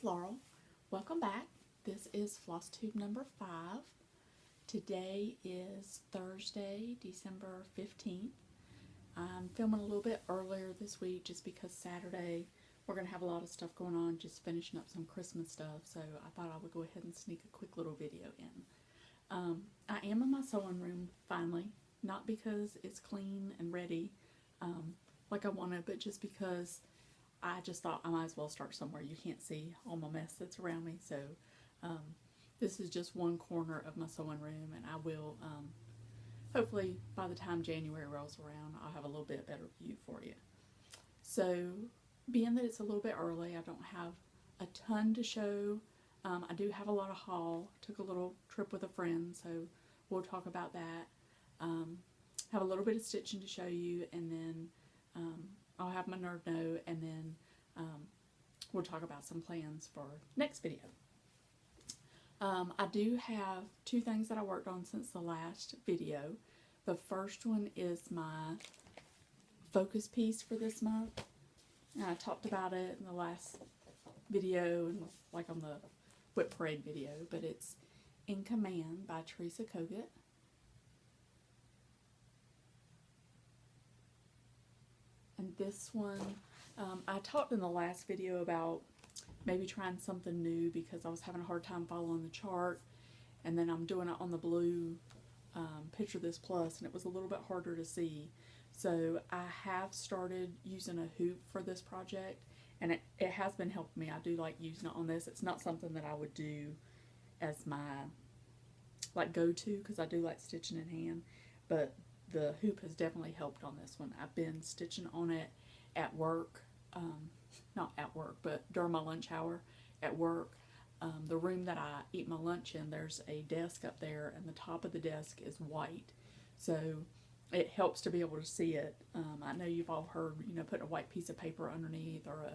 Floral. Welcome back. This is FLOSSTUBE number 5. Today is Thursday, December 15th. I'm filming a little bit earlier this week just because Saturday we're going to have a lot of stuff going on, just finishing up some Christmas stuff, so I thought I would go ahead and sneak a quick little video in. I am in my sewing room finally, not because it's clean and ready like I wanted, but just because I just thought I might as well start somewhere. You can't see all my mess that's around me, so this is just one corner of my sewing room, and I will hopefully by the time January rolls around I'll have a little bit better view for you. So being that it's a little bit early, I don't have a ton to show. I do have a lot of haul. Took a little trip with a friend, so we'll talk about that. Have a little bit of stitching to show you, and then I'll have my nerd note, and then we'll talk about some plans for next video. I do have two things that I worked on since the last video. The first one is my focus piece for this month. And I talked about it in the last video and like on the Whip Parade video, but it's In Command by Teresa Kogut. And this one, I talked in the last video about maybe trying something new because I was having a hard time following the chart, and then I'm doing it on the blue Picture This Plus, and it was a little bit harder to see. So I have started using a hoop for this project, and it has been helping me. I do like using it on this. It's not something that I would do as my like go-to because I do like stitching in hand, but the hoop has definitely helped on this one. I've been stitching on it at work, not at work, but during my lunch hour at work. The room that I eat my lunch in, there's a desk up there, and the top of the desk is white, so it helps to be able to see it. I know you've all heard, putting a white piece of paper underneath or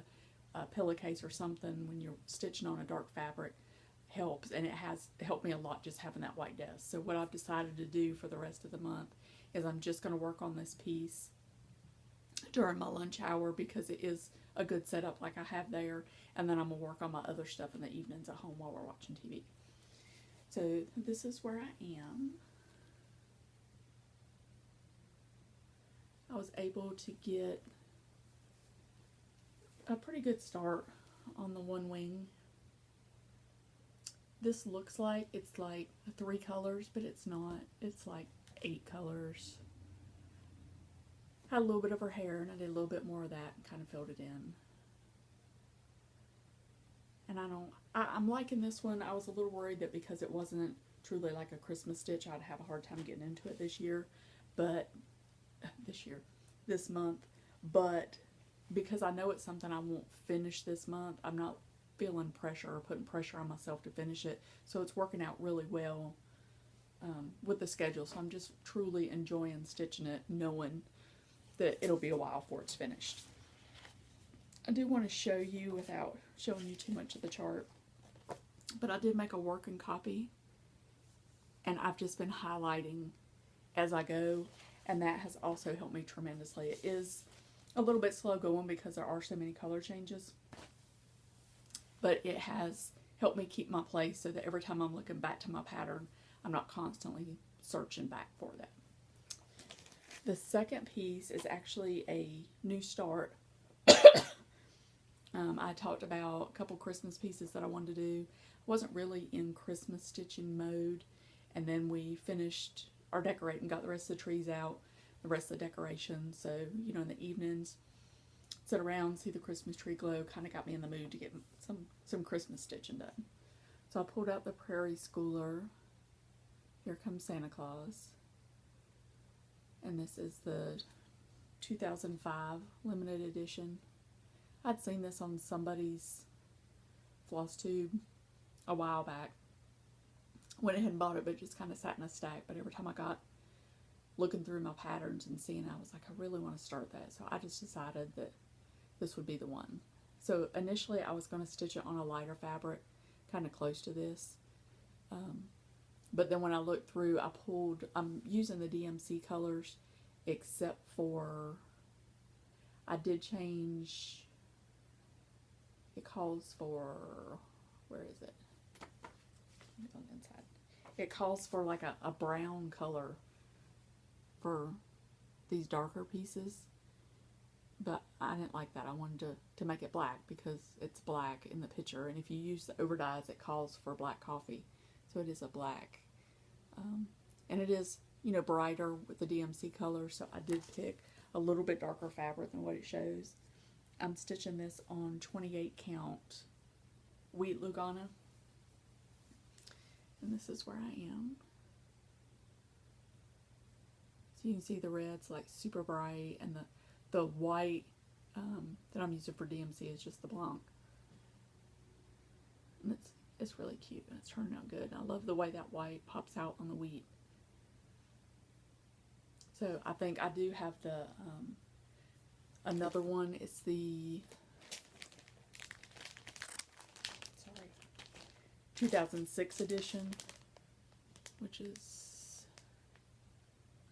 a pillowcase or something when you're stitching on a dark fabric helps, and it has helped me a lot just having that white desk. So what I've decided to do for the rest of the month is I'm just going to work on this piece during my lunch hour because it is a good setup like I have there, and then I'm going to work on my other stuff in the evenings at home while we're watching TV. So this is where I am. I was able to get a pretty good start on the one wing. This looks like it's like 3 colors, but it's not. It's like 8 colors. Had a little bit of her hair, and I did a little bit more of that and kind of filled it in. And I'm liking this one. I was a little worried that because it wasn't truly like a Christmas stitch, I'd have a hard time getting into it this month, but because I know it's something I won't finish this month, I'm not feeling pressure or putting pressure on myself to finish it, so it's working out really well with the schedule. So I'm just truly enjoying stitching it, knowing that it'll be a while before it's finished. I do want to show you without showing you too much of the chart, but I did make a working copy, and I've just been highlighting as I go, and that has also helped me tremendously. It is a little bit slow going because there are so many color changes, but it has helped me keep my place so that every time I'm looking back to my pattern, I'm not constantly searching back for that. The second piece is actually a new start. I talked about a couple Christmas pieces that I wanted to do. Wasn't really in Christmas stitching mode, and then we finished our decorating, got the rest of the trees out, the rest of the decorations. So, in the evenings, sit around, see the Christmas tree glow, kind of got me in the mood to get some Christmas stitching done. So I pulled out the Prairie Schooler. Here Comes Santa Claus. And this is the 2005 limited edition. I'd seen this on somebody's FLOSSTUBE a while back. Went ahead and bought it, but it just kind of sat in a stack. But every time I got looking through my patterns and seeing, I was like, I really want to start that. So I just decided that this would be the one. So initially I was going to stitch it on a lighter fabric, kind of close to this. But then when I looked through, I'm using the DMC colors, except for I did change it calls for, where is it? On the inside. It calls for like a brown color for these darker pieces, but I didn't like that. I wanted to make it black because it's black in the picture, and if you use the overdyes, it calls for black coffee, so it is a black, and it is, you know, brighter with the DMC color, so I did pick a little bit darker fabric than what it shows. I'm stitching this on 28 count wheat Lugana, and this is where I am. So you can see the red's like super bright, and the white that I'm using for DMC is just the blanc. And it's really cute, and it's turning out good. And I love the way that white pops out on the wheat. So I think I do have the another one. It's the 2006 edition, which is,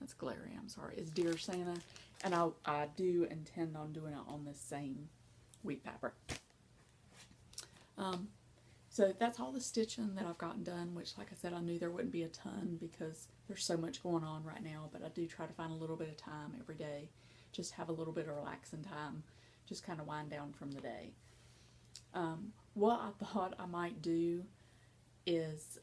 that's glary, I'm sorry, it's Dear Santa, and I do intend on doing it on this same wheat fabric. So that's all the stitching that I've gotten done, which, like I said, I knew there wouldn't be a ton because there's so much going on right now, but I do try to find a little bit of time every day, just have a little bit of relaxing time, just kind of wind down from the day. What I thought I might do is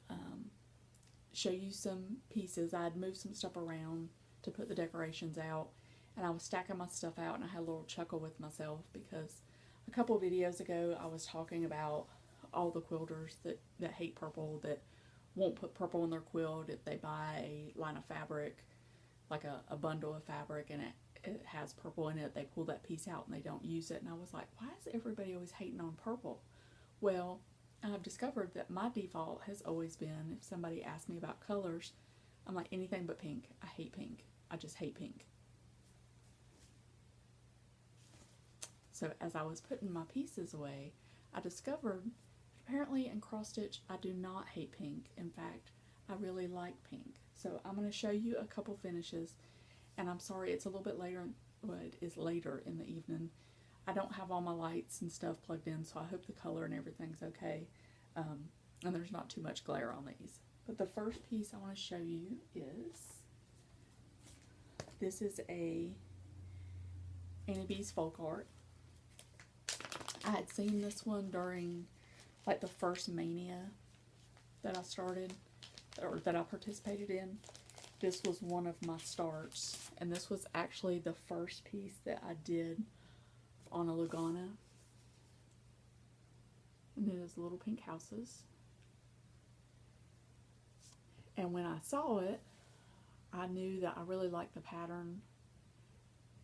show you some pieces. I had moved some stuff around to put the decorations out, and I was stacking my stuff out, and I had a little chuckle with myself because a couple of videos ago I was talking about all the quilters that hate purple, that won't put purple in their quilt if they buy a line of fabric, like a bundle of fabric, and it has purple in it. They pull that piece out and they don't use it. And I was like, why is everybody always hating on purple? Well, I've discovered that my default has always been, if somebody asks me about colors, I'm like, anything but pink. I hate pink. I just hate pink. So as I was putting my pieces away, I discovered apparently in cross stitch I do not hate pink. In fact, I really like pink. So I'm going to show you a couple finishes, and I'm sorry it's a little bit later, well, it is later in the evening. I don't have all my lights and stuff plugged in, so I hope the color and everything's okay, and there's not too much glare on these. But the first piece I want to show you is, this is a Annie B's folk art. I had seen this one during like the first mania that I started, or that I participated in. This was one of my starts, and this was actually the first piece that I did on a Lugana. And it is little pink houses. And when I saw it, I knew that I really liked the pattern,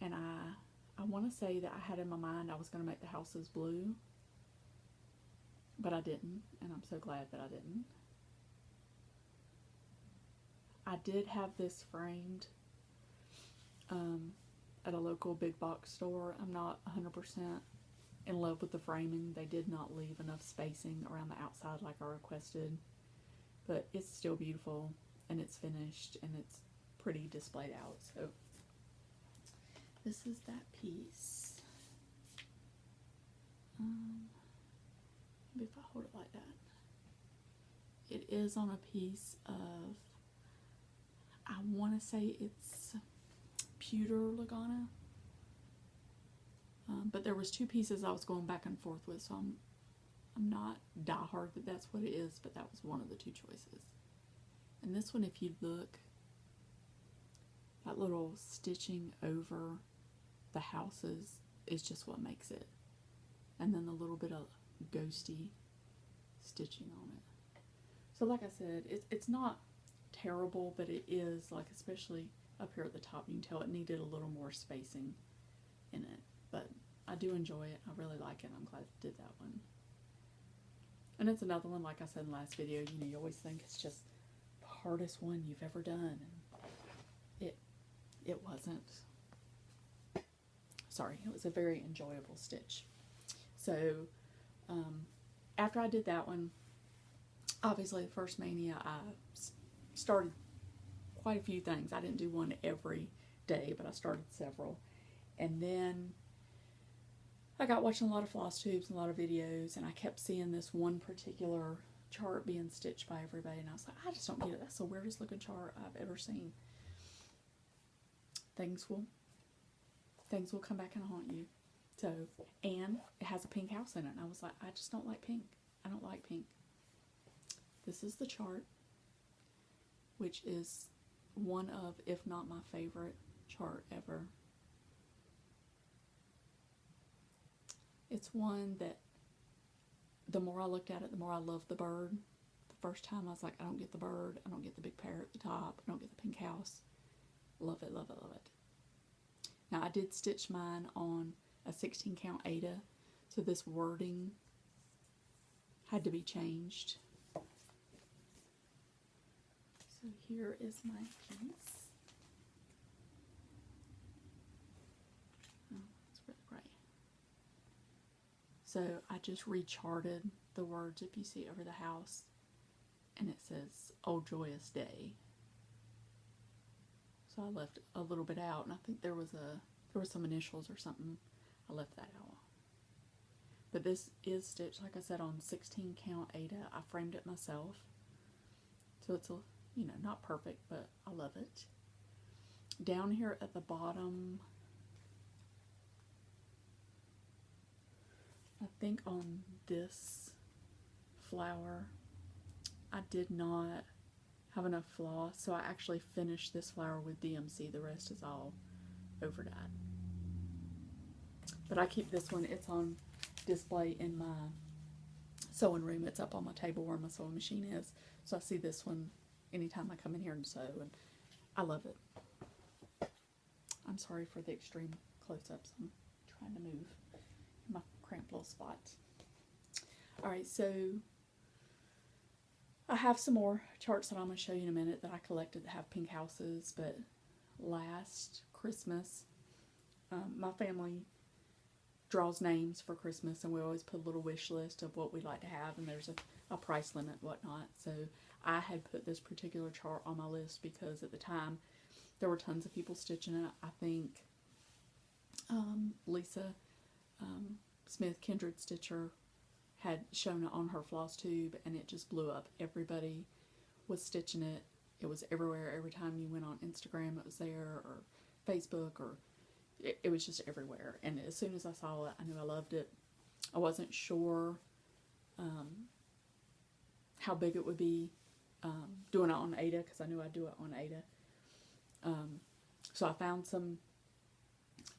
and I want to say that I had in my mind I was going to make the houses blue, but I didn't, and I'm so glad that I didn't. I did have this framed at a local big box store. I'm not 100% in love with the framing. They did not leave enough spacing around the outside like I requested, but it's still beautiful, and it's finished, and it's pretty displayed out. So this is that piece. Maybe if I hold it like that. It is on a piece of, I want to say it's pewter Lugana, but there was two pieces I was going back and forth with, so I'm not diehard that that's what it is, but that was one of the two choices. And this one, if you look, that little stitching over the houses is just what makes it, and then the little bit of ghosty stitching on it. So like I said, it's not terrible, but it is, like, especially up here at the top, you can tell it needed a little more spacing in it, but I do enjoy it. I really like it. I'm glad I did that one. And it's another one, like I said in the last video, you know, you always think it's just the hardest one you've ever done, and it wasn't. Sorry, it was a very enjoyable stitch. So after I did that one, obviously the first mania, I started quite a few things. I didn't do one every day, but I started several. And then I got watching a lot of floss tubes and a lot of videos, and I kept seeing this one particular chart being stitched by everybody, and I was like, I just don't get it. That's the weirdest looking chart I've ever seen. Things will come back and haunt you. So, and it has a pink house in it, and I was like, I just don't like pink. I don't like pink. This is the chart, which is one of, if not my favorite chart ever. It's one that the more I looked at it, the more I loved the bird. The first time I was like, I don't get the bird, I don't get the big parrot at the top, I don't get the pink house. Love it, love it, love it. Now I did stitch mine on a 16 count Aida, so this wording had to be changed. So here is my piece. Oh, it's really bright. So I just recharted the words, if you see over the house, and it says, "Oh joyous day." So I left a little bit out, and I think there was some initials or something. I left that out. But this is stitched, like I said, on 16 count Aida. I framed it myself. So it's, not perfect, but I love it. Down here at the bottom, I think on this flower, I did not have enough floss, so I actually finished this flower with DMC. The rest is all over dyed. But I keep this one. It's on display in my sewing room. It's up on my table where my sewing machine is. So I see this one anytime I come in here and sew, and I love it. I'm sorry for the extreme close-ups. I'm trying to move my cramped little spots. Alright, so I have some more charts that I'm going to show you in a minute that I collected that have pink houses, but last Christmas, my family draws names for Christmas, and we always put a little wish list of what we'd like to have, and there's a price limit and whatnot. So I had put this particular chart on my list because at the time there were tons of people stitching it. I think Lisa Smith, Kindred Stitcher, had shown it on her floss tube, and it just blew up. Everybody was stitching it. It was everywhere. Every time you went on Instagram, it was there, or Facebook, or it was just everywhere. And as soon as I saw it, I knew I loved it. I wasn't sure how big it would be doing it on Aida, because I knew I'd do it on Aida. So I found some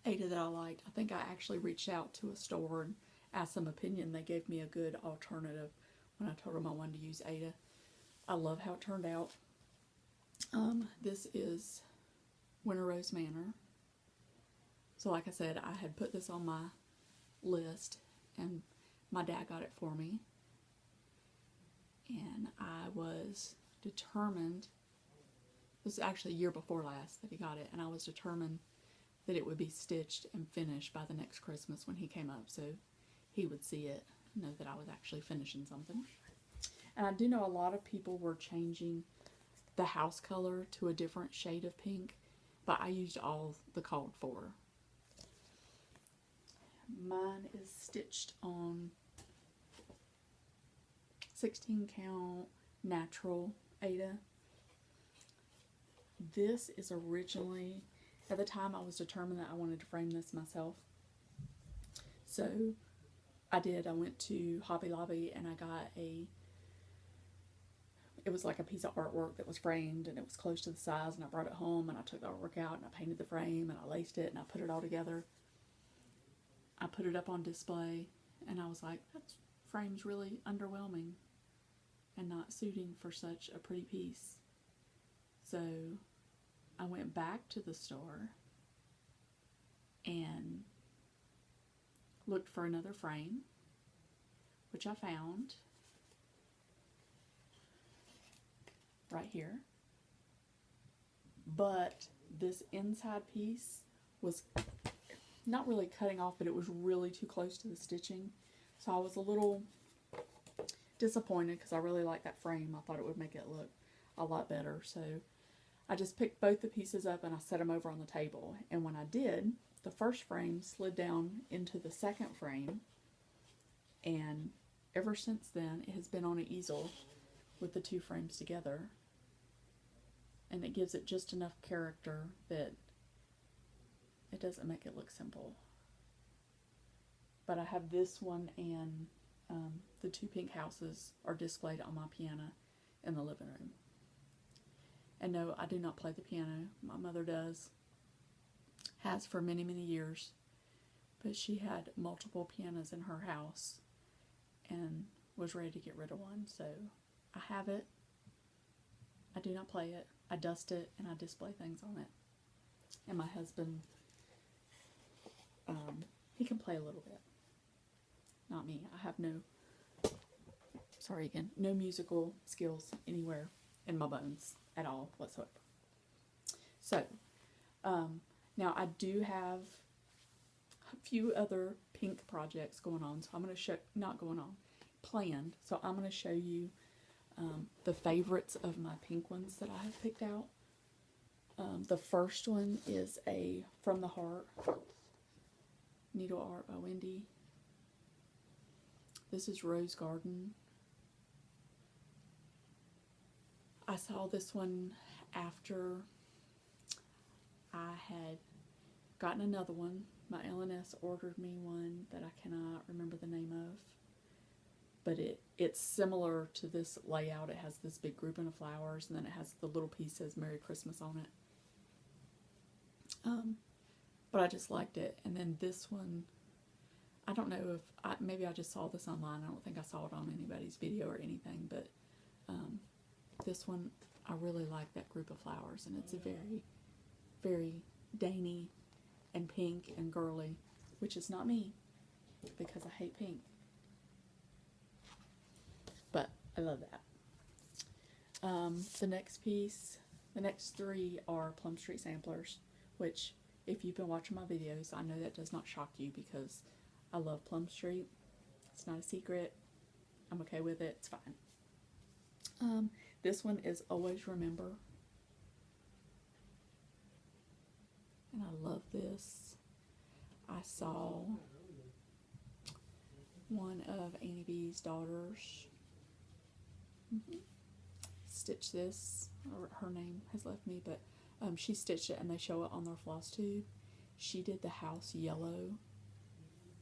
Aida that I liked. I think I actually reached out to a store and asked some opinion. They gave me a good alternative when I told them I wanted to use Aida. I love how it turned out. This is Winter Rose Manor. So like I said, I had put this on my list, and my dad got it for me. And I was determined, it was actually a year before last that he got it, and I was determined that it would be stitched and finished by the next Christmas when he came up, so he would see it, know that I was actually finishing something. And I do know a lot of people were changing the house color to a different shade of pink, but I used all the called for. Mine is stitched on 16 count natural Aida. This is originally, at the time I was determined that I wanted to frame this myself. So I did. I went to Hobby Lobby and I got it was like a piece of artwork that was framed, and it was close to the size, and I brought it home and I took the artwork out and I painted the frame and I laced it and I put it all together. I put it up on display and I was like, that frame's really underwhelming and not suiting for such a pretty piece. So I went back to the store and looked for another frame, which I found right here. But this inside piece was not really cutting off, but it was really too close to the stitching. So I was a little disappointed because I really liked that frame. I thought it would make it look a lot better. So I just picked both the pieces up and I set them over on the table. And when I did, the first frame slid down into the second frame, and ever since then it has been on an easel with the two frames together, and it gives it just enough character that it doesn't make it look simple. But I have this one, and the two pink houses are displayed on my piano in the living room. And no, I do not play the piano. My mother does. Has for many, many years. But she had multiple pianos in her house and was ready to get rid of one. So I have it. I do not play it. I dust it and I display things on it. And my husband, he can play a little bit. Not me. I have no musical skills anywhere in my bones at all whatsoever. So, now I do have a few other pink projects going on, so I'm going to show, planned, so I'm going to show you the favorites of my pink ones that I have picked out. The first one is a From the Heart needle art by Wendy. This is Rose Garden. I saw this one after I had gotten another one. My LNS ordered me one that I cannot remember the name of. But it's similar to this layout. It has this big grouping of flowers, and then it has the little piece that says Merry Christmas on it. But I just liked it. And then this one, I don't know if, maybe I just saw this online. I don't think I saw it on anybody's video or anything, but this one, I really like that group of flowers, and it's a very, very dainty and pink and girly, which is not me, because I hate pink. But I love that. The next piece, the next three are Plum Street samplers, which, if you've been watching my videos, I know that does not shock you because I love Plum Street. It's not a secret. I'm okay with it. It's fine. This one is Always Remember. And I love this. I saw one of Annie B's daughters stitch this. Her name has left me, but she stitched it and they show it on their floss tube. She did the house yellow,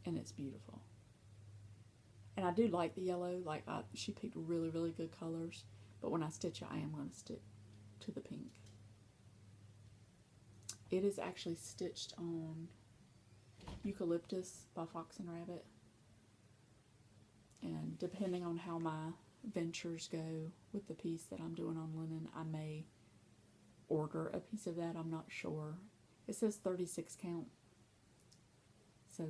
and it's beautiful. And I do like the yellow. Like she picked really, really good colors. But when I stitch it, I am going to stick to the pink. It is actually stitched on Eucalyptus by Fox and Rabbit. And depending on how my ventures go with the piece that I'm doing on linen, I may order a piece of that. I'm not sure. It says 36 count. So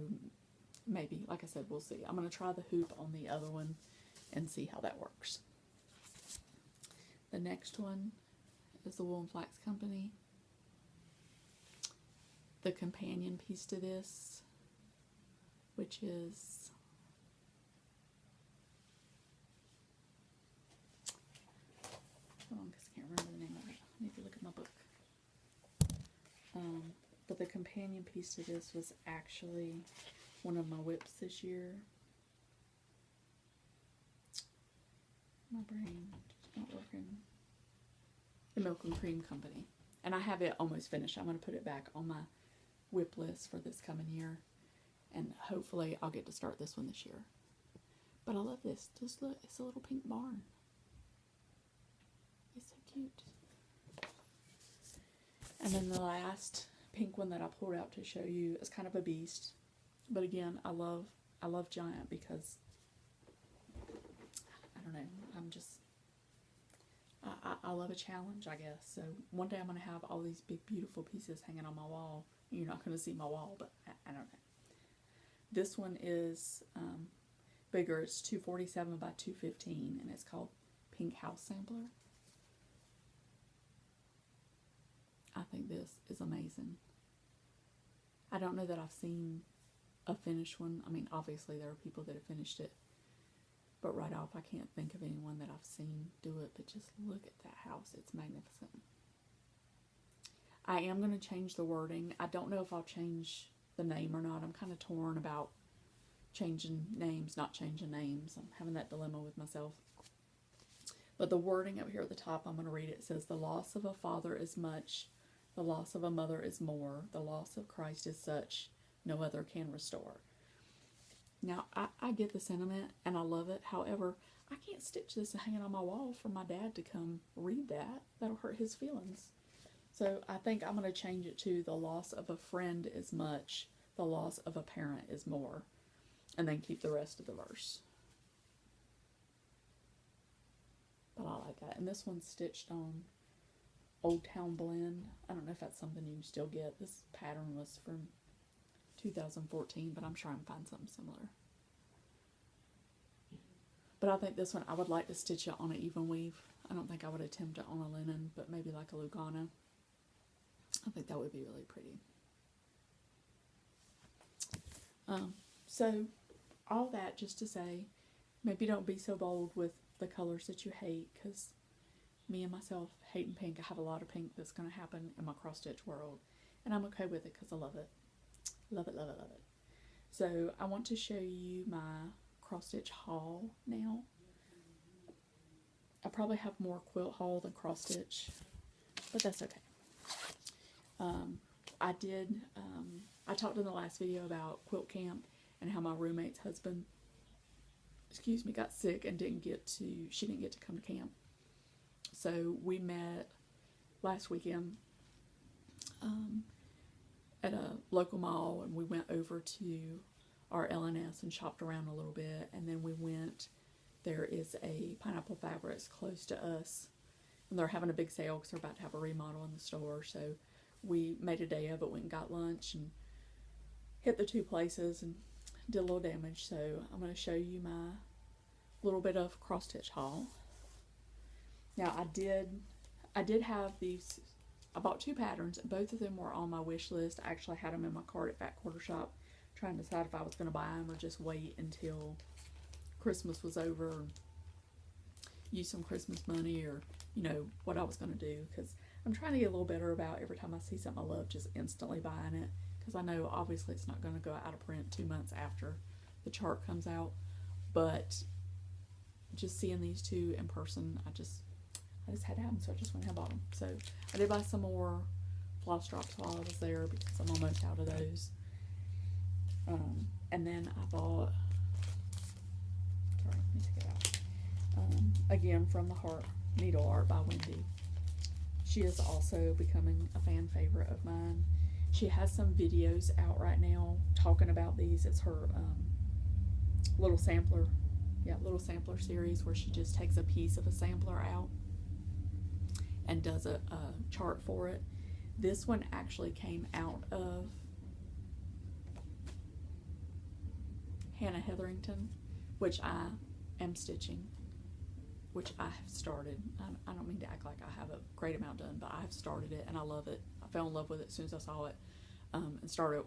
maybe, like I said, we'll see. I'm going to try the hoop on the other one and see how that works. The next one is the Wool and Flax Company. The companion piece to this, which is hold on, because I can't remember the name of it. I need to look at my book. But the companion piece to this was actually one of my whips this year. My brain is not working. The Milk and Cream Company. And I have it almost finished. I'm going to put it back on my whip list for this coming year. And hopefully I'll get to start this one this year. But I love this. Just look, it's a little pink barn. It's so cute. And then the last pink one that I pulled out to show you is kind of a beast. But again, I love Giant because, I don't know, I'm just, I love a challenge, I guess. So one day I'm going to have all these big, beautiful pieces hanging on my wall. You're not going to see my wall, but I don't know. This one is bigger. It's 247 by 215, and it's called Pink House Sampler. I think this is amazing. I don't know that I've seen a finished one. I mean, obviously there are people that have finished it, but right off I can't think of anyone that I've seen do it. But just look at that house. It's magnificent. I am going to change the wording. I don't know if I'll change the name or not. I'm kind of torn about changing names, not changing names. I'm having that dilemma with myself. But the wording up here at the top, I'm going to read it. It says, the loss of a father is much, the loss of a mother is more, the loss of Christ is such, no other can restore. Now, I get the sentiment, and I love it. However, I can't stitch this and hang it on my wall for my dad to come read that. That'll hurt his feelings. So I think I'm going to change it to, the loss of a friend is much, the loss of a parent is more, and then keep the rest of the verse. But I like that. And this one's stitched on Old Town Blend. I don't know if that's something you can still get. This pattern was from 2014, but I'm sure I can find something similar. But I think this one, I would like to stitch it on an even weave. I don't think I would attempt it on a linen, but maybe like a Lugana. I think that would be really pretty. So all that just to say, maybe don't be so bold with the colors that you hate, because me and myself hating pink, I have a lot of pink that's going to happen in my cross stitch world, and I'm okay with it because I love it. Love it, love it, love it. So I want to show you my cross stitch haul now. I probably have more quilt haul than cross stitch, but that's okay. I talked in the last video about quilt camp and how my roommate's husband, got sick and she didn't get to come to camp. So we met last weekend at a local mall, and we went over to our LNS and shopped around a little bit, and then there is a Pineapple Fabrics close to us, and they're having a big sale because they're about to have a remodel in the store. So we made a day of it, went and got lunch and hit the two places and did a little damage. So I'm going to show you my little bit of cross stitch haul. Now I did have these. I bought two patterns, and both of them were on my wish list. I actually had them in my cart at Fat Quarter Shop, trying to decide if I was going to buy them or just wait until Christmas was over and use some Christmas money, or what I was going to do, because I'm trying to get a little better about every time I see something I love just instantly buying it, because I know obviously it's not going to go out of print 2 months after the chart comes out, but just seeing these two in person, I just had to have them, so I just went ahead and bought them. So I did buy some more floss drops while I was there because I'm almost out of those. And then I bought, sorry, let me take it out. Again, from the Heart Needle Art by Wendy. She is also becoming a fan favorite of mine. She has some videos out right now talking about these. It's her little sampler series where she just takes a piece of a sampler out and does a chart for it. This one actually came out of Hannah Hetherington, which I am stitching, which I have started. I don't mean to act like I have a great amount done, but I have started it and I love it. I fell in love with it as soon as I saw it, and started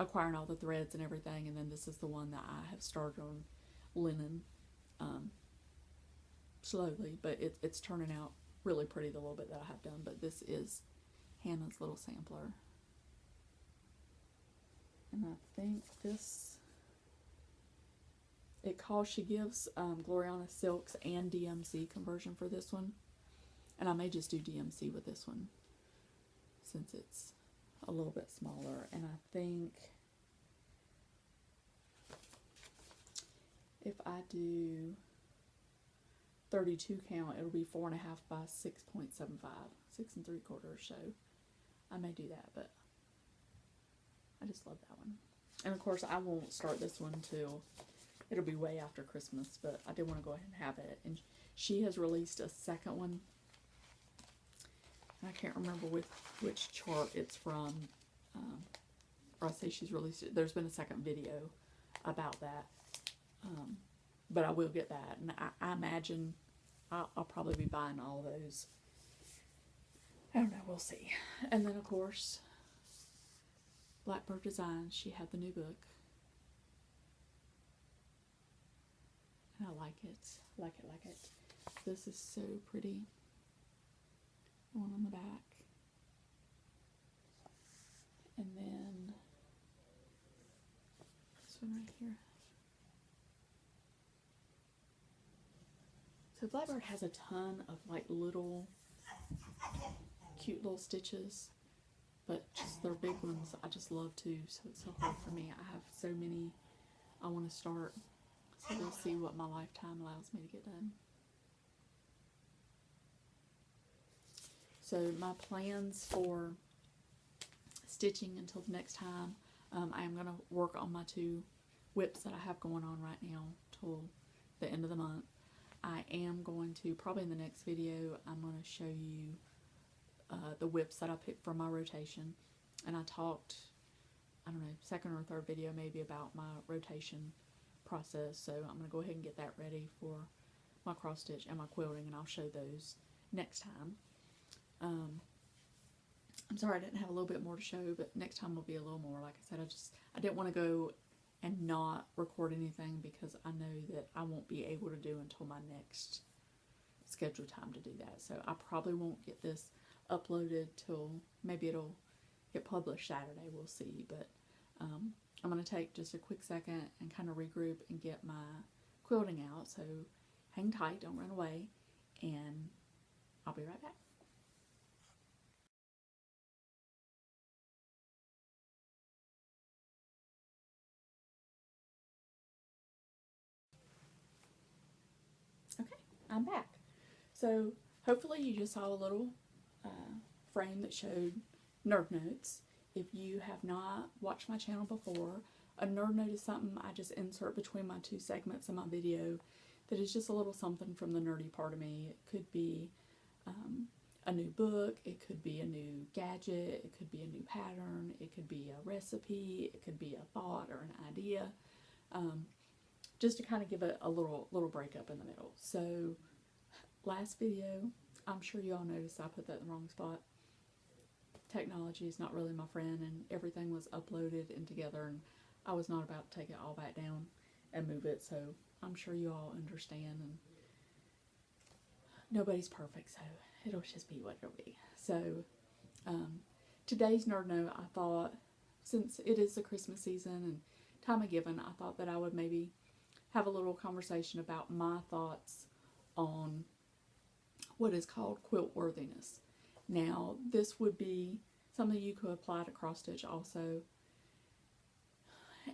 acquiring all the threads and everything. And then this is the one that I have started on linen, slowly, but it's turning out really pretty, the little bit that I have done. But this is Hannah's little sampler, and I think she gives Gloriana Silks and DMC conversion for this one, and I may just do DMC with this one since it's a little bit smaller. And I think if I do 32 count, it'll be 4.5 by 6.75, 6 3/4. So I may do that, but I just love that one. And of course, I won't start this one till it'll be way after Christmas, but I did want to go ahead and have it. And she has released a second one. I can't remember which chart it's from, or I say she's released it. There's been a second video about that. But I will get that, and I imagine I'll probably be buying all those. I don't know, we'll see. And then, of course, Blackbird Designs, she had the new book. And I like it, like it. This is so pretty. The one on the back. And then this one right here. So Blackbird has a ton of like little cute little stitches, but just their big ones I just love too, so it's so hard for me. I have so many I want to start, so we'll see what my lifetime allows me to get done. So my plans for stitching until the next time, I am going to work on my 2 whips that I have going on right now till the end of the month. I am going to, probably in the next video, I'm going to show you the whips that I picked for my rotation. And I talked, I don't know, second or third video maybe about my rotation process. So I'm going to go ahead and get that ready for my cross stitch and my quilting, and I'll show those next time. I'm sorry I didn't have a little bit more to show, but next time will be a little more. Like I said, I didn't want to go and not record anything because I know that I won't be able to do until my next scheduled time to do that. So I probably won't get this uploaded till maybe it'll get published Saturday. We'll see. But I'm going to take just a quick second and kind of regroup and get my quilting out. So hang tight, don't run away, and I'll be right back. Okay, I'm back. So hopefully you just saw a little frame that showed nerd notes. If you have not watched my channel before, a nerd note is something I just insert between my 2 segments of my video that is just a little something from the nerdy part of me. It could be a new book, it could be a new gadget, it could be a new pattern, it could be a recipe, it could be a thought or an idea. Just to kind of give it a little break up in the middle. So last video, I'm sure you all noticed I put that in the wrong spot. Technology is not really my friend, and everything was uploaded and together, and I was not about to take it all back down and move it, so I'm sure you all understand, and nobody's perfect, so it'll just be what it'll be. So today's nerd note, I thought, since it is the Christmas season and time of giving, I thought that I would maybe have a little conversation about my thoughts on what is called quilt worthiness. Now, this would be something you could apply to cross stitch also.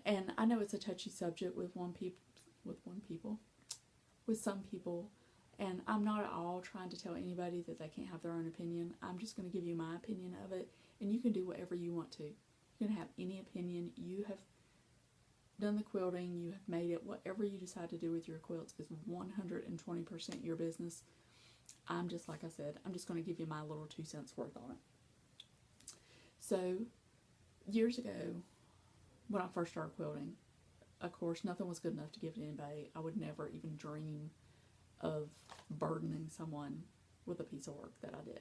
And I know it's a touchy subject with some people, and I'm not at all trying to tell anybody that they can't have their own opinion. I'm just going to give you my opinion of it, and you can do whatever you want to. You can have any opinion. You have done the quilting, you have made it. Whatever you decide to do with your quilts is 120% your business. I'm just, like I said, I'm just going to give you my little 2 cents worth on it. So, years ago, when I first started quilting, of course, nothing was good enough to give to anybody. I would never even dream of burdening someone with a piece of work that I did.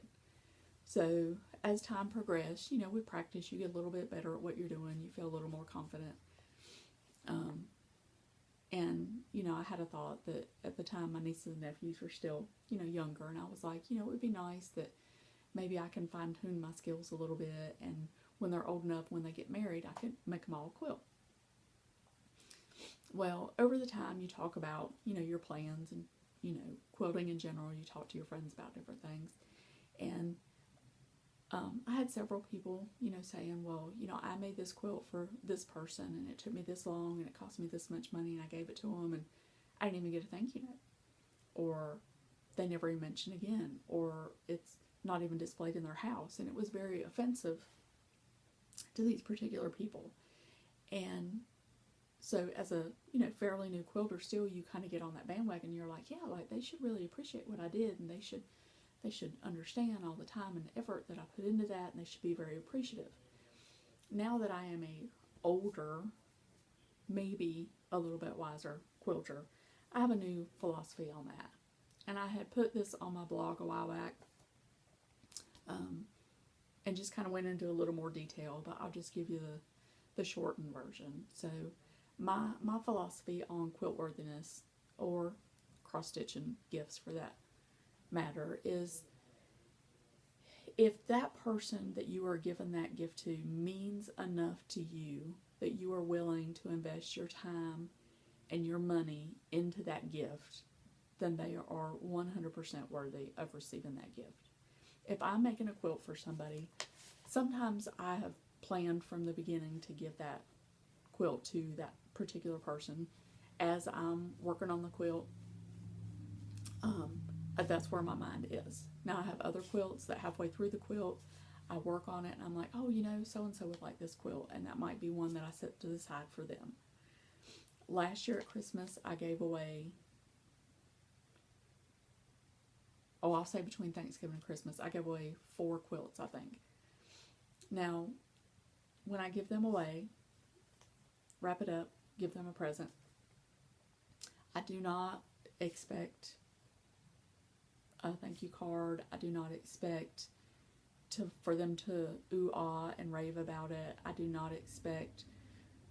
So, as time progressed, you know, with practice, you get a little bit better at what you're doing. You feel a little more confident. And, you know, I had a thought that at the time my nieces and nephews were still, you know, younger, and I was like, you know, it would be nice that maybe I can fine-tune my skills a little bit, and when they're old enough, when they get married, I could make them all quilt. Well, over the time, you talk about, you know, your plans and, you know, quilting in general. You talk to your friends about different things, and I had several people, you know, saying, well, you know, I made this quilt for this person, and it took me this long, and it cost me this much money, and I gave it to them, and I didn't even get a thank you note. Or they never even mention again, or it's not even displayed in their house, and it was very offensive to these particular people. And so as a, you know, fairly new quilter still, you kind of get on that bandwagon. You're like, yeah, like, they should really appreciate what I did, and they should understand all the time and effort that I put into that, and they should be very appreciative. Now that I am a older, maybe a little bit wiser quilter, I have a new philosophy on that. And I had put this on my blog a while back, and just kind of went into a little more detail, but I'll just give you the shortened version. So my philosophy on quilt worthiness, or cross-stitching gifts for that matter, is If that person that you are giving that gift to means enough to you that you are willing to invest your time and your money into that gift, then they are 100% worthy of receiving that gift. If I'm making a quilt for somebody, sometimes I have planned from the beginning to give that quilt to that particular person as I'm working on the quilt. That's where my mind is. Now I have other quilts that halfway through the quilt, I work on it and I'm like, oh, you know, so-and-so would like this quilt, and that might be one that I set to the side for them. Last year at Christmas, I gave away, I'll say between Thanksgiving and Christmas, I gave away 4 quilts, I think. Now, when I give them away, wrap it up, give them a present, I do not expect a thank you card. I do not expect for them to ooh-ah and rave about it. I do not expect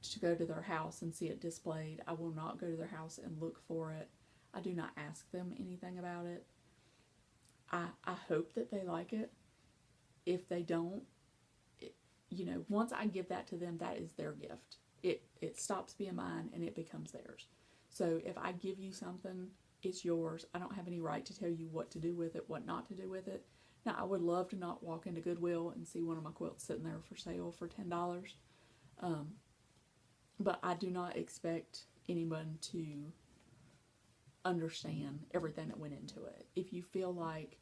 to go to their house and see it displayed. I will not go to their house and look for it. I do not ask them anything about it. I hope that they like it. If they don't, you know, once I give that to them, that is their gift. It stops being mine and it becomes theirs. So if I give you something, it's yours. I don't have any right to tell you what to do with it, what not to do with it. Now, I would love to not walk into Goodwill and see one of my quilts sitting there for sale for $10. But I do not expect anyone to understand everything that went into it. If you feel like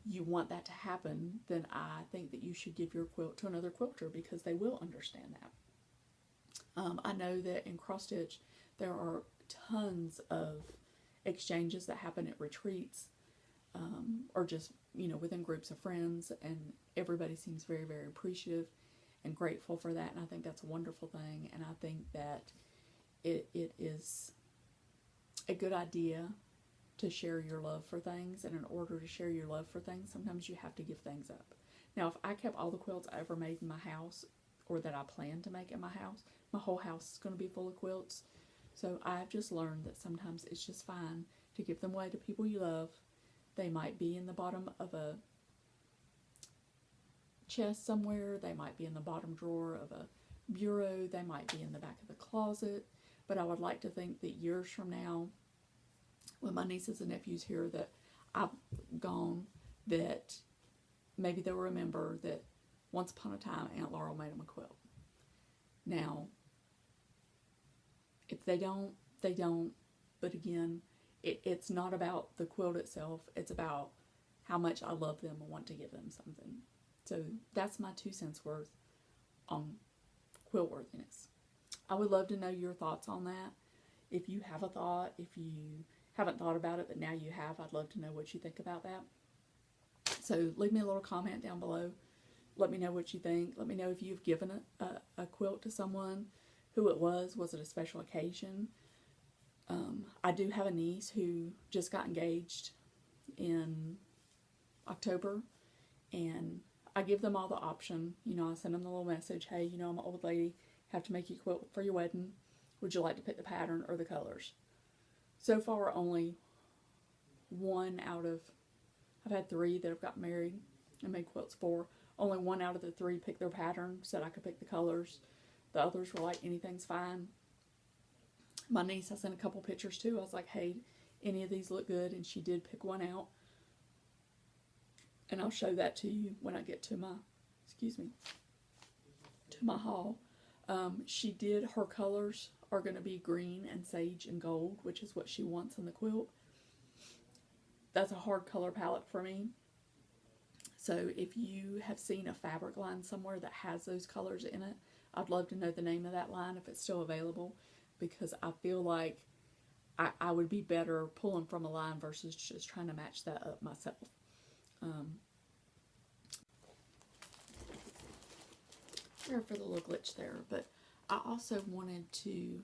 you want that to happen, then I think that you should give your quilt to another quilter because they will understand that. I know that in cross stitch there are tons of exchanges that happen at retreats, or just, you know, within groups of friends, and everybody seems very, very appreciative and grateful for that, and I think that's a wonderful thing, and I think that it is a good idea to share your love for things, and in order to share your love for things, sometimes you have to give things up. Now, if I kept all the quilts I ever made in my house, or that I plan to make in my house, my whole house is going to be full of quilts. So I've just learned that sometimes it's just fine to give them away to people you love. They might be in the bottom of a chest somewhere. They might be in the bottom drawer of a bureau. They might be in the back of the closet. But I would like to think that years from now, when my nieces and nephews hear that I've gone, that maybe they'll remember that once upon a time Aunt Laurel made them a quilt. Now, if they don't, they don't. But again, it's not about the quilt itself. It's about how much I love them and want to give them something. So that's my 2 cents worth on quilt worthiness. I would love to know your thoughts on that. If you have a thought, if you haven't thought about it, but now you have, I'd love to know what you think about that. So leave me a little comment down below. Let me know what you think. Let me know if you've given a quilt to someone, who it was it a special occasion? I do have a niece who just got engaged in October, and I give them all the option. You know, I send them the little message, hey, you know, I'm an old lady, have to make you a quilt for your wedding. Would you like to pick the pattern or the colors? So far, only one out of, I've had 3 that have gotten married and made quilts for. Only 1 out of the 3 picked their pattern, said I could pick the colors. The others were like, anything's fine. My niece, I sent a couple pictures to. I was like, hey, any of these look good? And she did pick one out. And I'll show that to you when I get to my, to my haul. She did, her colors are going to be green and sage and gold, which is what she wants in the quilt. That's a hard color palette for me. So if you have seen a fabric line somewhere that has those colors in it, I'd love to know the name of that line if it's still available, because I feel like I would be better pulling from a line versus just trying to match that up myself. Sorry for the little glitch there, but I also wanted to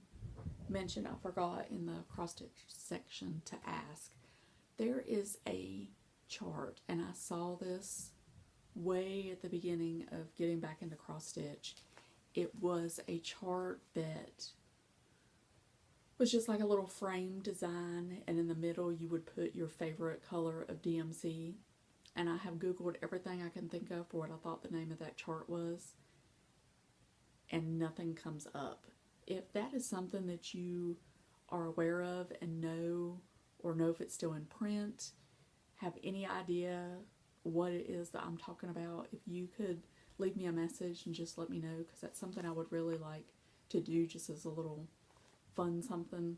mention, I forgot in the cross stitch section to ask, there is a chart, and I saw this way at the beginning of getting back into cross stitch. It was a chart that was just like a little frame design, and in the middle you would put your favorite color of DMC. and I have Googled everything I can think of for what I thought the name of that chart was, and nothing comes up. If that is something that you are aware of and know, or know if it's still in print, have any idea what it is that I'm talking about, if you could leave me a message and just let me know, because that's something I would really like to do just as a little fun something.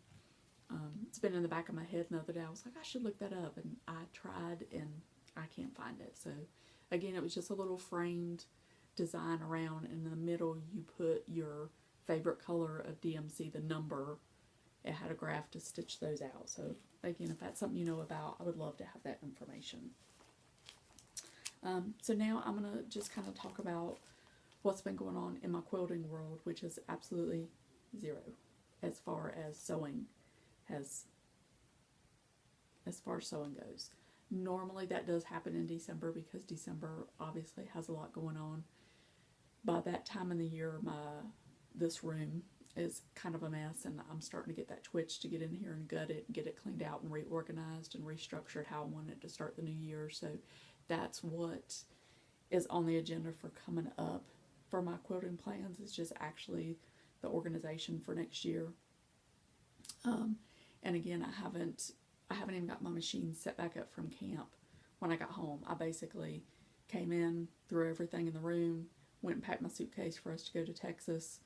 It's been in the back of my head, and the other day I was like, I should look that up, and I tried and I can't find it. So again, it was just a little framed design around, and in the middle you put your favorite color of DMC, the number. It had a graph to stitch those out. So again, if that's something you know about, I would love to have that information. So now I'm going to just kind of talk about what's been going on in my quilting world, which is absolutely zero as far as sewing goes. Normally that does happen in December, because December obviously has a lot going on. By that time in the year, this room is kind of a mess, and I'm starting to get that twitch to get in here and gut it and get it cleaned out and reorganized and restructured how I want it to start the new year. So that's what is on the agenda for coming up for my quilting plans, is just actually the organization for next year. And again, I haven't even got my machine set back up from camp. When I got home, I basically came in, threw everything in the room, went and packed my suitcase for us to go to Texas,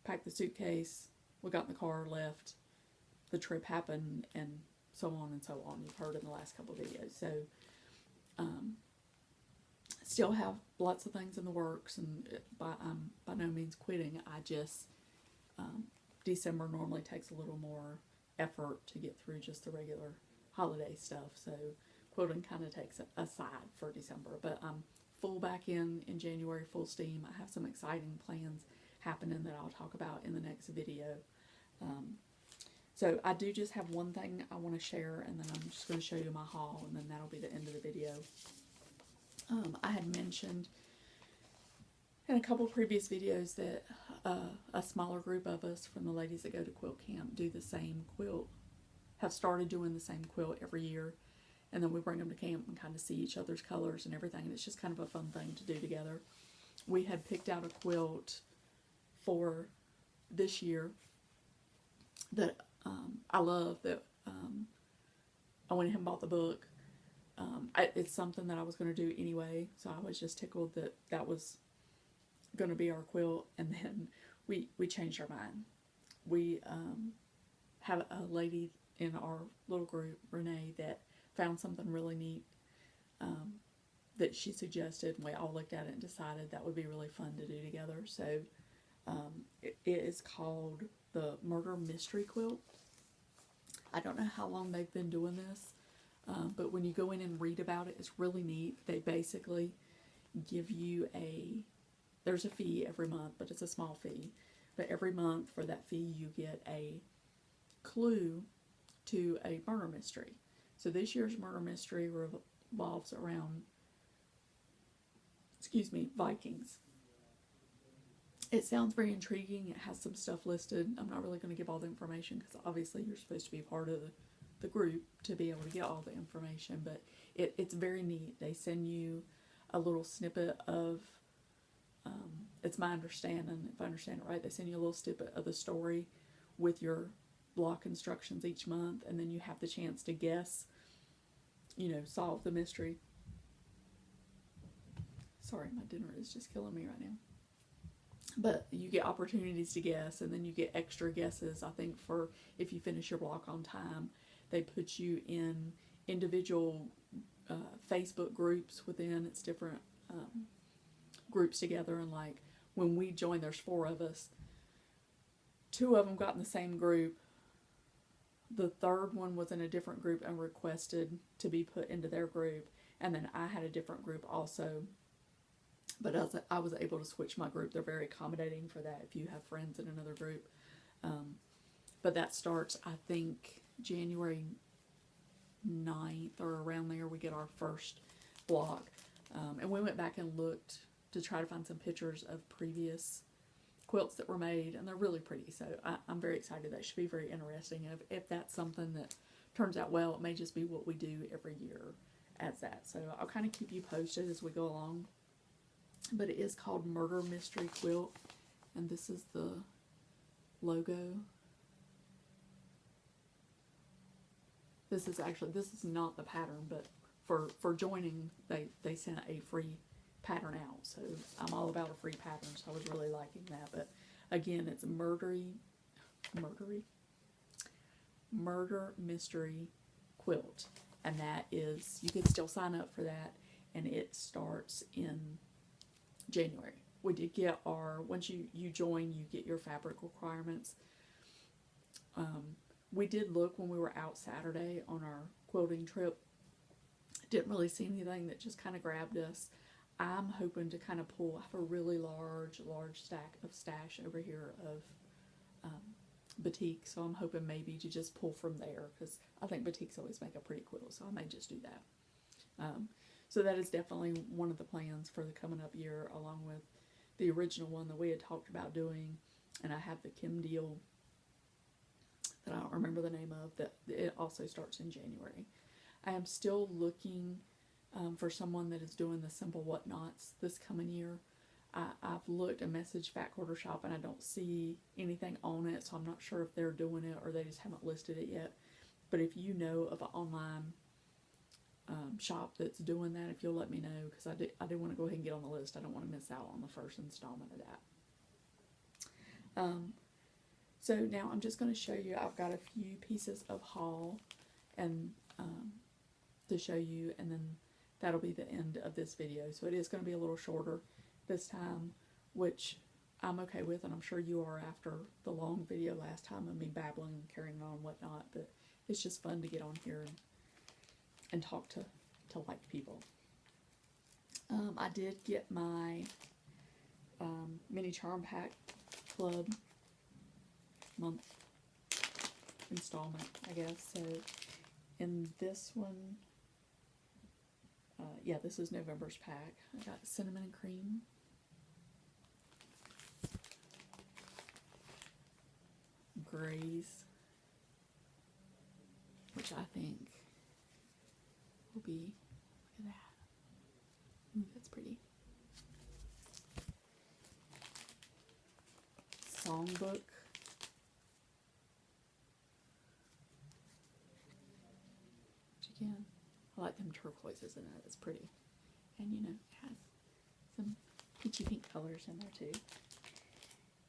packed the suitcase, we got in the car, left, the trip happened, and so on and so on. You've heard in the last couple of videos. So still have lots of things in the works, and by no means quitting. I just December normally takes a little more effort to get through just the regular holiday stuff, so quilting kind of takes a side for December. But I'm full back in January, full steam. I have some exciting plans happening that I'll talk about in the next video. So I do just have one thing I want to share, and then I'm just going to show you my haul, and then that'll be the end of the video. I had mentioned in a couple previous videos that a smaller group of us from the ladies that go to quilt camp do the same quilt, have started doing the same quilt every year, and then we bring them to camp and kind of see each other's colors and everything, and it's just kind of a fun thing to do together. We had picked out a quilt for this year that I love, that I went ahead and bought the book. It's something that I was going to do anyway, so I was just tickled that that was going to be our quilt, and then we changed our mind. We have a lady in our little group, Renee, that found something really neat that she suggested, and we all looked at it and decided that would be really fun to do together. So it is called the Murder Mystery Quilt. I don't know how long they've been doing this, but when you go in and read about it, it's really neat. They basically give you there's a fee every month, but it's a small fee. But every month for that fee, you get a clue to a murder mystery. So this year's murder mystery revolves around, Vikings. It sounds very intriguing. It has some stuff listed. I'm not really going to give all the information, because obviously you're supposed to be part of the group to be able to get all the information, but it's very neat. They send you a little snippet of, it's my understanding, if I understand it right, they send you a little snippet of the story with your block instructions each month, and then you have the chance to guess, solve the mystery. Sorry, my dinner is just killing me right now. But you get opportunities to guess, and then you get extra guesses, I think, for if you finish your block on time. They put you in individual Facebook groups within. It's different groups together, and like when we joined, there's 4 of us. 2 of them got in the same group. The third one was in a different group and requested to be put into their group, and then I had a different group also. But I was able to switch my group. They're very accommodating for that if you have friends in another group. But that starts, I think, January 9th or around there. We get our first block. And we went back and looked to try to find some pictures of previous quilts that were made, and they're really pretty. So I'm very excited. That should be very interesting. If that's something that turns out well, it may just be what we do every year as that. So I'll kind of keep you posted as we go along. But it is called Murder Mystery Quilt, and this is the logo. This is not the pattern, but for joining, they sent a free pattern out. So I'm all about a free pattern, so I was really liking that. But again, it's Murder Mystery Quilt, and that is, you can still sign up for that, and it starts in January. We did get our, once you join, you get your fabric requirements. We did look when we were out Saturday on our quilting trip. Didn't really see anything that just kind of grabbed us. I'm hoping to kind of pull, I have a really large stash over here of batik, so I'm hoping maybe to just pull from there, because I think batiks always make a pretty quilt, so I may just do that. So that is definitely one of the plans for the coming up year, along with the original one that we had talked about doing. And I have the Kim Deal that I don't remember the name of, that it also starts in January. I am still looking for someone that is doing the simple whatnots this coming year. I've looked and messaged Fat Quarter Shop, and I don't see anything on it, so I'm not sure if they're doing it or they just haven't listed it yet. But if you know of an online shop that's doing that, if you'll let me know, because I do want to go ahead and get on the list. I don't want to miss out on the first installment of that. So now I'm just going to show you, I've got a few pieces of haul and to show you, and then that'll be the end of this video. So it is going to be a little shorter this time, which I'm okay with, and I'm sure you are after the long video last time of me babbling and carrying on and whatnot. But it's just fun to get on here and talk to like people. I did get my mini charm pack club month installment, I guess. So in this one, yeah, this is November's pack. I got cinnamon and cream, grays, which I think will be, look at that. Ooh, that's pretty. Songbook. Which again, I like them turquoises in it. It's pretty. And you know, it has some peachy pink colors in there too.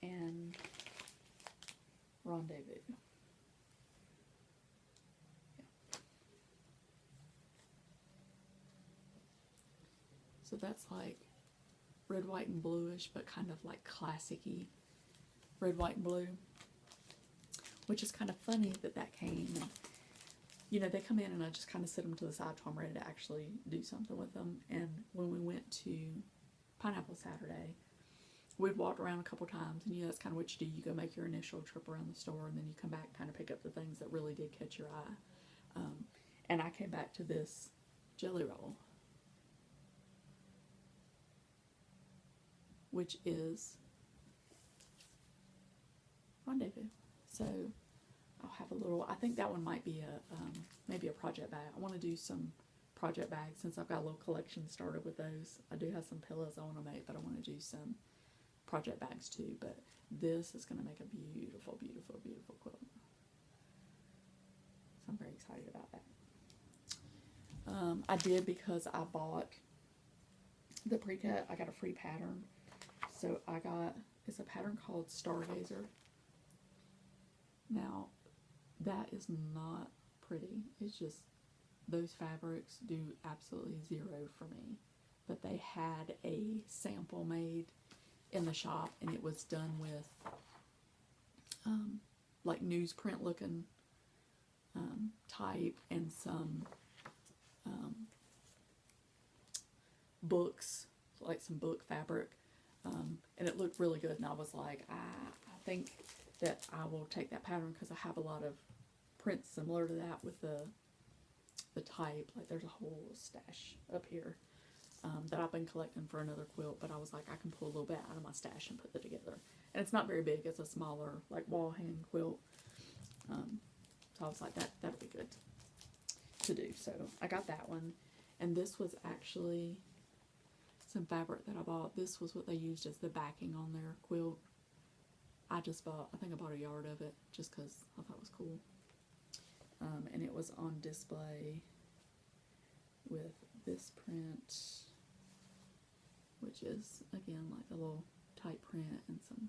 And Rendezvous. So that's like red, white, and bluish, but kind of like classic-y red, white, and blue. Which is kind of funny that came. And, you know, they come in and I just kind of set them to the side till I'm ready to actually do something with them. And when we went to Pineapple Saturday, we'd walked around a couple times, and you know, that's kind of what you do. You go make your initial trip around the store, and then you come back, kind of pick up the things that really did catch your eye. And I came back to this jelly roll, which is Rendezvous. So I'll have a little, I think that one might be a maybe a project bag. I want to do some project bags since I've got a little collection started with those. I do have some pillows I want to make, but I want to do some project bags too. But this is going to make a beautiful, beautiful, beautiful quilt. So I'm very excited about that. I did, because I bought the pre-cut, I got a free pattern. So I got, it's a pattern called Stargazer. Now, that is not pretty. It's just, those fabrics do absolutely zero for me. But they had a sample made in the shop, and it was done with like newsprint looking type and some books, like some book fabric, and it looked really good. And I was like, I think that I will take that pattern, because I have a lot of prints similar to that with the type. Like there's a whole stash up here that I've been collecting for another quilt, but I was like, I can pull a little bit out of my stash and put it together. And it's not very big. It's a smaller, like, wall hang quilt. So I was like, that'd be good to do. So I got that one. And this was actually some fabric that I bought. This was what they used as the backing on their quilt. I think I bought a yard of it just because I thought it was cool. And it was on display with this print, which is, again, like a little type print and some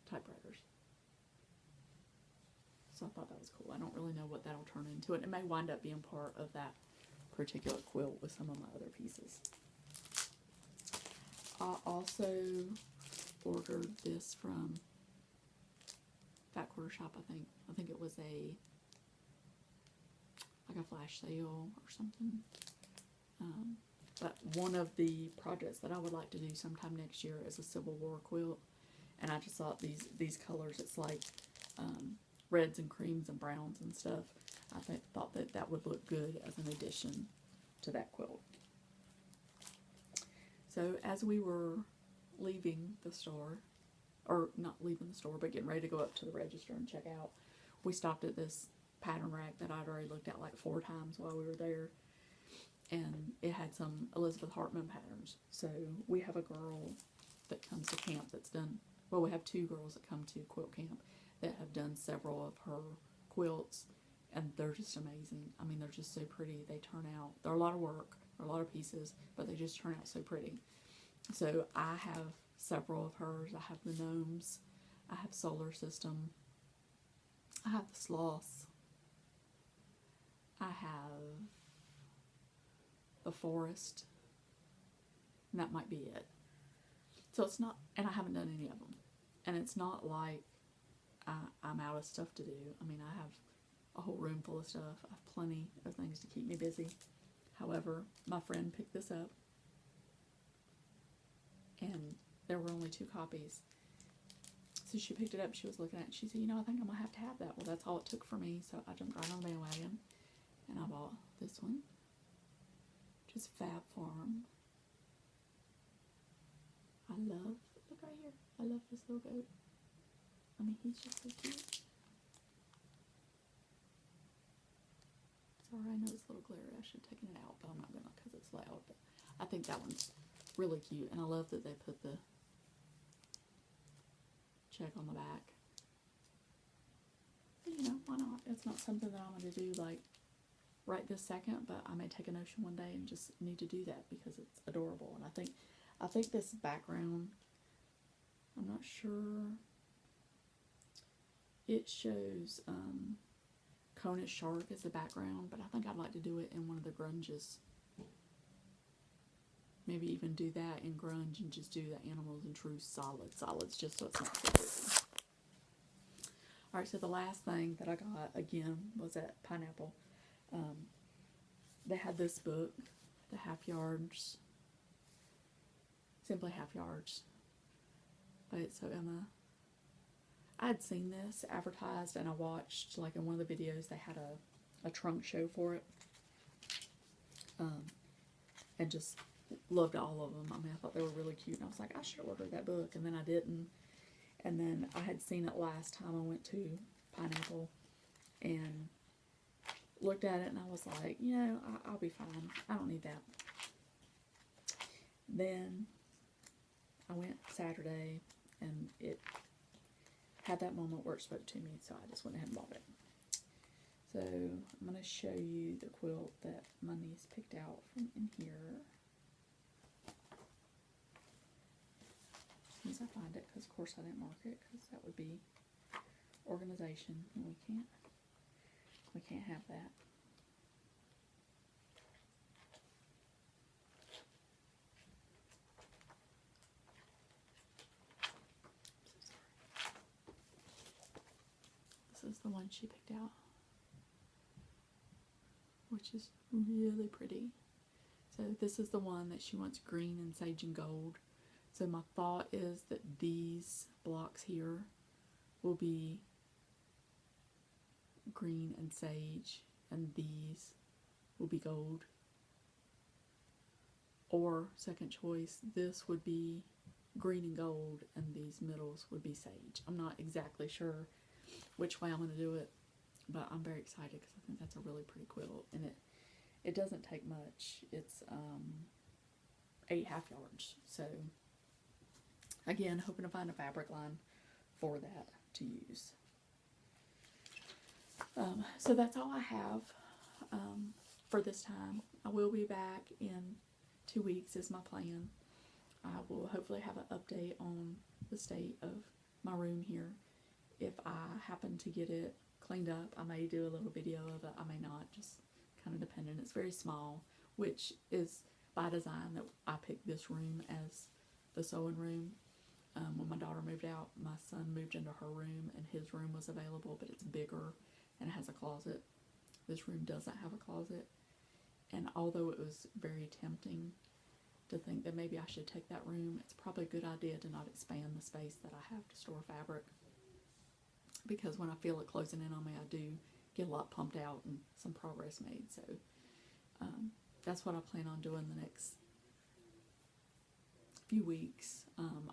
typewriters. So I thought that was cool. I don't really know what that'll turn into. It may wind up being part of that particular quilt with some of my other pieces. I also ordered this from Fat Quarter Shop, I think. I think it was like a flash sale or something. But one of the projects that I would like to do sometime next year is a Civil War quilt. And I just thought these colors, it's like reds and creams and browns and stuff. I thought that would look good as an addition to that quilt. So as we were leaving the store, or not leaving the store, but getting ready to go up to the register and check out, we stopped at this pattern rack that I'd already looked at like 4 times while we were there. And it had some Elizabeth Hartman patterns. So we have a girl that comes to camp that's done, well, we have 2 girls that come to quilt camp that have done several of her quilts, and they're just amazing. I mean, they're just so pretty. They turn out, they're a lot of work, they're a lot of pieces, but they just turn out so pretty. So I have several of hers. I have the gnomes, I have Solar System, I have the sloths, I have the forest, and that might be it. So it's not, and I haven't done any of them. And it's not like I'm out of stuff to do. I mean, I have a whole room full of stuff. I have plenty of things to keep me busy. However, my friend picked this up, and there were only 2 copies. So she picked it up, she was looking at it, and she said, you know, I think I'm going to have that. Well, that's all it took for me, so I jumped right on the bandwagon, and I bought this one, which is Fab Farm. I love, look right here, I love this little goat. I mean, he's just so cute. Sorry, I know it's a little glary. I should have taken it out, but I'm not going to because it's loud. But I think that one's really cute, and I love that they put the check on the back. But, you know, why not? It's not something that I'm going to do, like, right this second, but I may take a notion one day and just need to do that because it's adorable. And I think this background, I'm not sure, it shows Kona Shark as the background, but I think I'd like to do it in one of the grunges. Maybe even do that in grunge and just do the animals in true solids, just so it's not so pretty. Alright, so the last thing that I got, again, was at Pineapple. They had this book, The Half Yards, Simply Half Yards, by So Emma. I had seen this advertised, and I watched, like, in one of the videos, they had a trunk show for it. And just loved all of them. I mean, I thought they were really cute, and I was like, I should order that book, and then I didn't. And then I had seen it last time I went to Pineapple, and looked at it, and I was like, you know, I'll be fine. I don't need that. Then I went Saturday, and it had that moment where it spoke to me, so I just went ahead and bought it. So I'm going to show you the quilt that my niece picked out from in here. As soon as I find it, because of course I didn't mark it, because that would be organization, and we can't have that. This is the one she picked out, which is really pretty. So this is the one that she wants green and sage and gold. So my thought is that these blocks here will be green and sage, and these will be gold. Or, second choice, this would be green and gold, and these middles would be sage. I'm not exactly sure which way I'm going to do it, but I'm very excited because I think that's a really pretty quilt, and it doesn't take much. It's 8 half yards. So again, hoping to find a fabric line for that to use. So that's all I have for this time. I will be back in 2 weeks is my plan. I will hopefully have an update on the state of my room here. If I happen to get it cleaned up, I may do a little video of it. I may not, just kind of dependent. It's very small, which is by design that I picked this room as the sewing room. When my daughter moved out, my son moved into her room and his room was available, but it's bigger and it has a closet. This room doesn't have a closet. And although it was very tempting to think that maybe I should take that room, it's probably a good idea to not expand the space that I have to store fabric, because when I feel it closing in on me, I do get a lot pumped out and some progress made. So that's what I plan on doing the next few weeks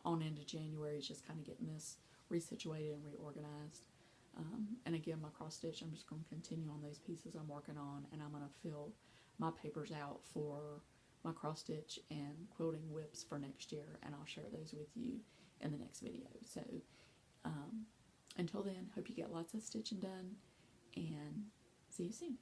on into January, is just kind of getting this resituated and reorganized. And again, my cross stitch, I'm just going to continue on those pieces I'm working on, and I'm going to fill my papers out for my cross stitch and quilting whips for next year, and I'll share those with you in the next video. So until then, hope you get lots of stitching done, and see you soon.